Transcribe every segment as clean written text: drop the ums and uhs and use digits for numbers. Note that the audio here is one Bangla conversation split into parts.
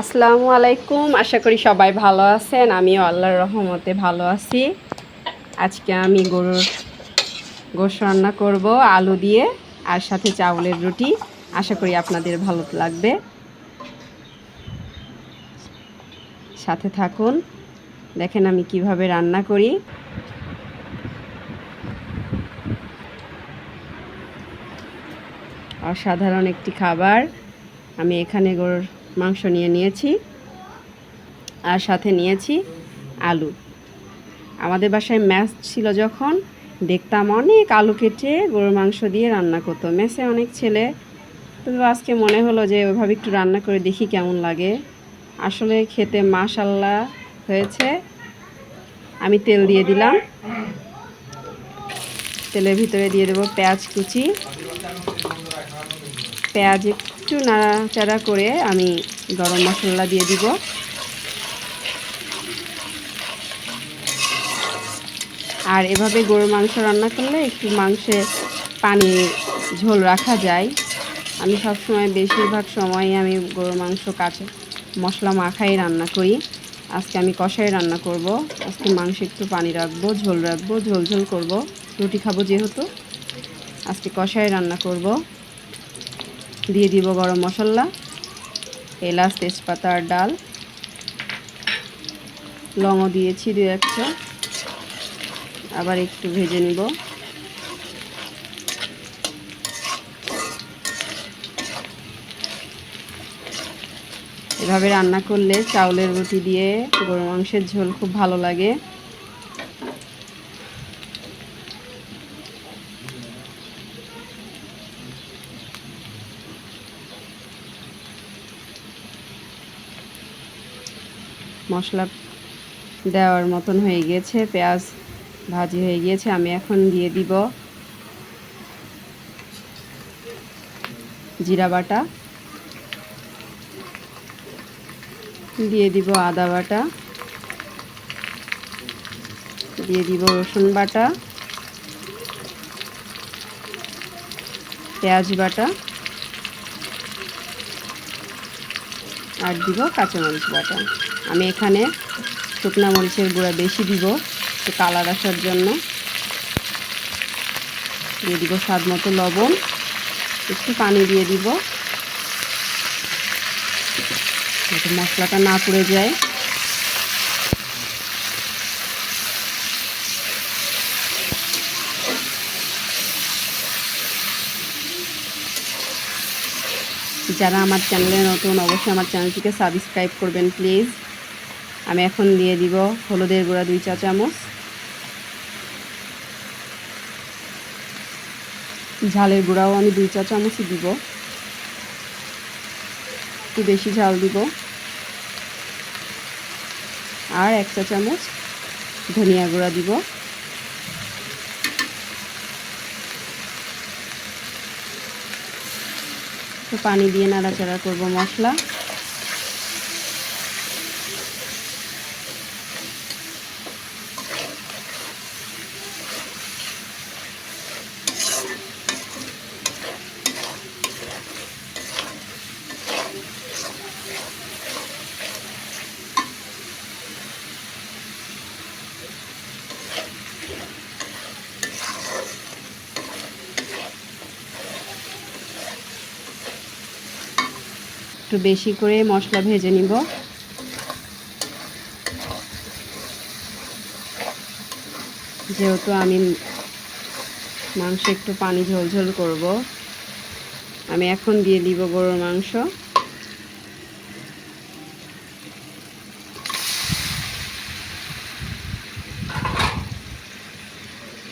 আসসালামু আলাইকুম। আশা করি সবাই ভালো আছেন। আমিও আল্লাহর রহমতে ভালো আছি। আজকে আমি গোশ রান্না করব আলু দিয়ে, আর সাথে চাউলের রুটি। আশা করি আপনাদের ভালো লাগবে, সাথে থাকুন। দেখেন আমি কিভাবে রান্না করি। অসাধারণ একটি খাবার। আমি এখানে গরুর মাংস নিয়েছি, আর সাথে নিয়েছি আলু। আমাদের বাসায় ম্যাচ ছিল, যখন দেখতাম অনেক আলু কেটে গরুর মাংস দিয়ে রান্না করতো। মেসে অনেক ছেলে, তবে আজকে মনে হলো যে ওইভাবে একটু রান্না করে দেখি কেমন লাগে। আসলে খেতে মাশাল্লাহ হয়েছে। আমি তেল দিয়ে দিলাম, তেলের ভিতরে দিয়ে দেবো পেঁয়াজ কুচি। পেঁয়াজ একটু নাড়াচাড়া করে আমি গরম মশলা দিয়ে দিব। আর এভাবে গরুর মাংস রান্না করলে একটু মাংসে পানি ঝোল রাখা যায়। আমি সবসময় বেশিরভাগ সময় আমি গরুর মাংস কাঁচা মশলা মাখাই রান্না করি। আজকে আমি কষাই রান্না করব। আজকে মাংসে একটু পানি রাখবো, ঝোল রাখবো, ঝোল ঝোল করব। রুটি খাবো যেহেতু, আজকে কষাই রান্না করব। দিয়ে দিব গরম মশলা, এলাচ, তেজপাতা আর ডাল। লংও দিয়েছি 2-1টা। আবার একটু ভেজে নিব। এভাবে রান্না করলে চাউলের রুটি দিয়ে গরুর মাংসের ঝোল খুব ভালো লাগে। মশলা দেওয়ার মতন হয়ে গিয়েছে, পেঁয়াজ ভাজি হয়ে গিয়েছে। আমি এখন দিয়ে দিব জিরা বাটা, দিয়ে দিব আদা বাটা, দিয়ে দিব রসুন বাটা, পেঁয়াজ বাটা, আর দিব কাঁচামরিচ বাটা। আমি এখানে শুকনো মরিচের গুঁড়া বেশি দিব, একটু কালার আসার জন্য। দিয়ে দিব স্বাদ মতো লবণ, একটু পানি দিয়ে দিব যাতে মশলাটা না পুড়ে যায়। যারা আমার চ্যানেলে নতুন, অবশ্যই আমার চ্যানেলটিকে সাবস্ক্রাইব করবেন প্লিজ। আমি এখন দিয়ে দিব হলুদের গুঁড়া 2 চা চামচ, ঝালের গুঁড়াও আমি 2 চা চামচই দিব, একটু বেশি ঝাল দিব। আর 1 চা চামচ ধনিয়া গুঁড়া দিব। তো পানি দিয়ে নাড়াচাড়া করব মশলা। একটু বেশি করে মশলা ভেজে নিব। যেহেতু আমি মাংস একটু পানি ঝোল করব, আমি এখন দিয়ে দিব গরুর মাংস।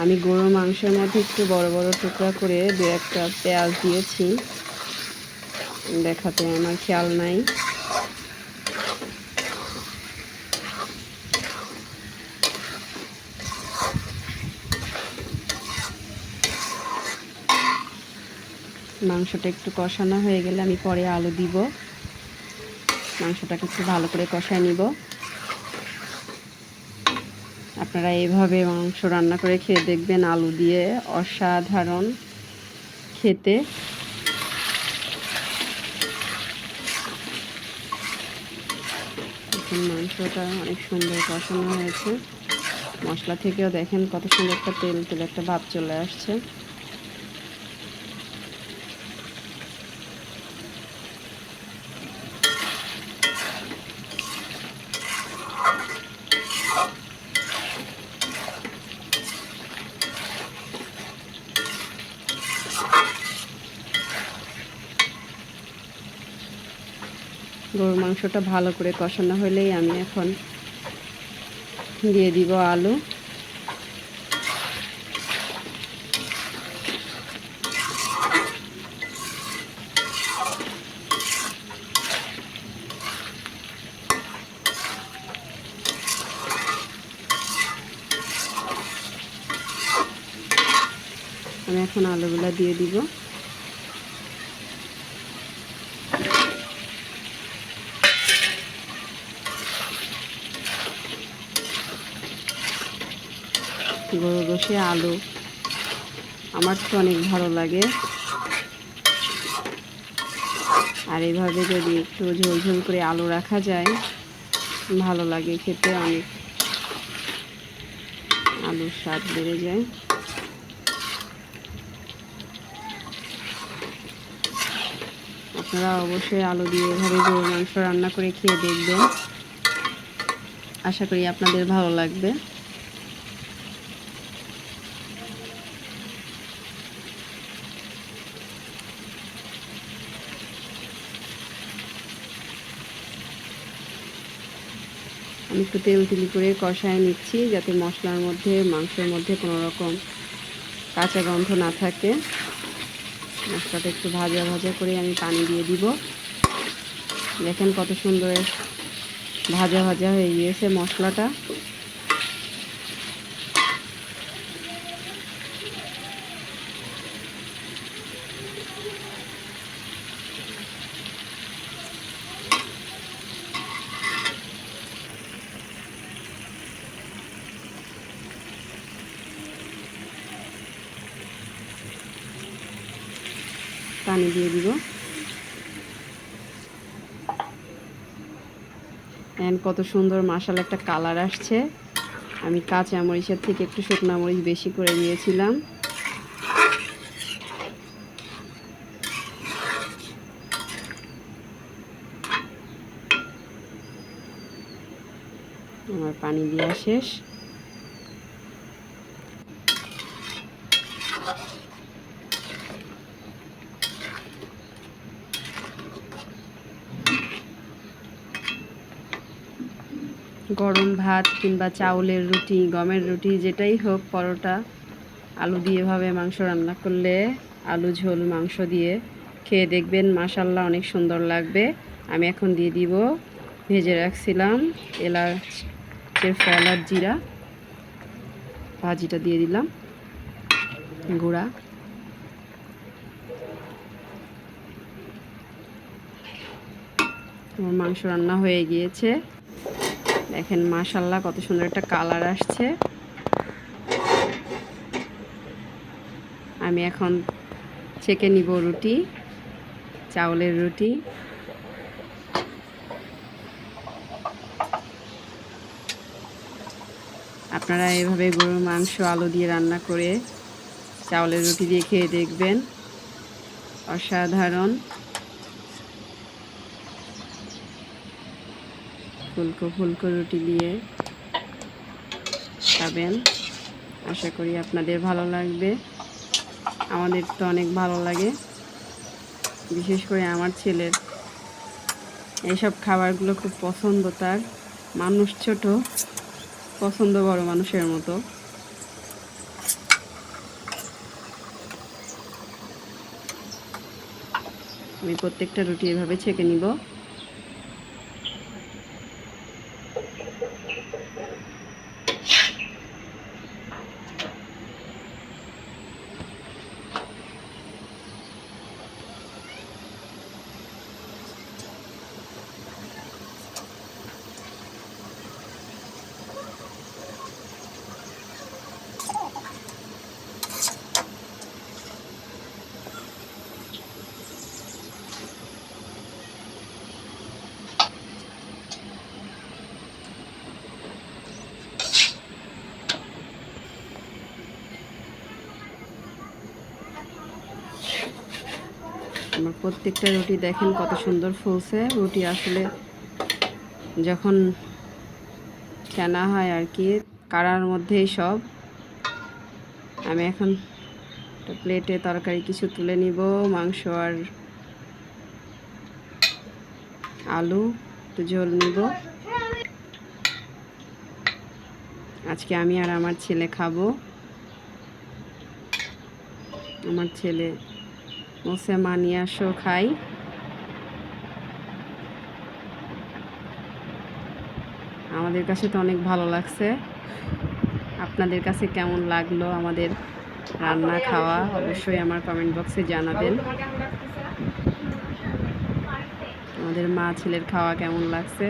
আমি গরুর মাংসের মধ্যে একটু বড় বড় টুকরা করে 2-1টা পেঁয়াজ দিয়েছি, দেখাতে আমার খেয়াল নাই। মাংসটা একটু কষানো হয়ে গেলে আমি পরে আলু দিব। মাংসটাকে একটু ভালো করে কষায় নিব। আপনারা এইভাবে মাংস রান্না করে খেয়ে দেখবেন, আলু দিয়ে অসাধারণ খেতে। দেখেন মাংসটা অনেক সুন্দর কষানো হয়েছে। মশলা থেকেও দেখেন কত সুন্দর একটা তেল তেল একটা ভাব চলে আসছে। গরুর মাংসটা ভালো করে কষানো হলেই আমি এখন দিয়ে দিব আলু। আমি এখন আলুগুলা দিয়ে দিব। গরুর গোশে আলু আমার তো অনেক ভালো লাগে, আর এইভাবে যদি একটু ঝোল ঝোল করে আলু রাখা যায় ভালো লাগে খেতে, অনেক আলুর স্বাদ বেড়ে যায়। আপনারা অবশ্যই আলু দিয়ে এভাবে গরুর মাংস রান্না করে খেয়ে দেখবেন, আশা করি আপনাদের ভালো লাগবে। আমি একটু তেল তেলি করে কষায় নিচ্ছি যাতে মশলার মধ্যে মাংসের মধ্যে কোনো রকম কাঁচা গন্ধ না থাকে। মশলাটা একটু ভাজা ভাজা করে আমি পানি দিয়ে দিব। দেখেন কত সুন্দর ভাজা ভাজা হয়ে গিয়েছে মশলাটা। পানি দিয়ে দিব। কত সুন্দর মাশাআল্লাহ একটা কালার আসছে। আমি কাঁচা মরিচের থেকে একটু শুকনা মরিচ বেশি করে দিয়েছিলাম। আমার পানি দেওয়া শেষ। গরম ভাত কিংবা চাউলের রুটি, গমের রুটি, যেটাই হোক, পরোটা, আলু দিয়ে এভাবে মাংস রান্না করলে, আলু ঝোল মাংস দিয়ে খেয়ে দেখবেন, মাশাআল্লাহ অনেক সুন্দর লাগবে। আমি এখন দিয়ে দিব ভেজে রাখছিলাম এলাচের ফল আর জিরা, ভাজিটা দিয়ে দিলাম গুঁড়া। আমার মাংস রান্না হয়ে গিয়েছে। দেখেন মাশাআল্লাহ কত সুন্দর একটা কালার আসছে। আমি এখন ছেঁকে নিব রুটি, চাউলের রুটি। আপনারা এভাবে গরুর মাংস আলু দিয়ে রান্না করে চাউলের রুটি দিয়ে খেয়ে দেখবেন, অসাধারণ। ফুলকো ফুলকো রুটি দিয়ে খাবেন, আশা করি আপনাদের ভালো লাগবে। আমাদের তো অনেক ভালো লাগে, বিশেষ করে আমার ছেলের এইসব খাবারগুলো খুব পছন্দ। তার মানুষ ছোট, পছন্দ বড় মানুষের মতো। আমি প্রত্যেকটা রুটি এভাবে ছেঁকে নিব। আমার প্রত্যেকটা রুটি দেখেন কত সুন্দর ফুলছে। রুটি আসলে যখন ছানা হয় আর কি, কাড়ার মধ্যেই সব। আমি এখন একটা প্লেটে তরকারি কিছু তুলে নিব, মাংস আর আলু একটু ঝোল নিব। আজকে আমি আর আমার ছেলে খাবো। আমার ছেলে বলছে মা নিয়ে আসো খাই। আমাদের কাছে তো অনেক ভালো লাগছে। আপনাদের কাছে কেমন লাগলো আমাদের রান্না খাওয়া অবশ্যই আমার কমেন্ট বক্সে জানাবেন। আমাদের মা ছেলের খাওয়া কেমন লাগছে।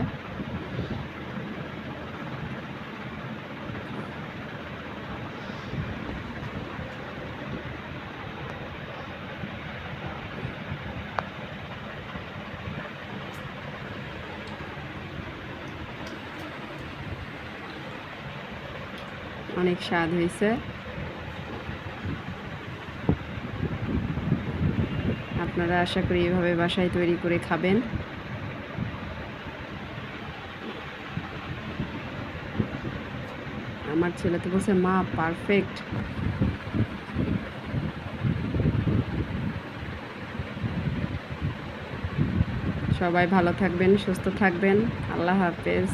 অনেক স্বাদ হয়েছে। আপনারা আশা করি এভাবে বাসায় তৈরি করে খাবেন। আমার ছেলে তো বলছে মা পারফেক্ট। সবাই ভালো থাকবেন, সুস্থ থাকবেন। আল্লাহ হাফেজ।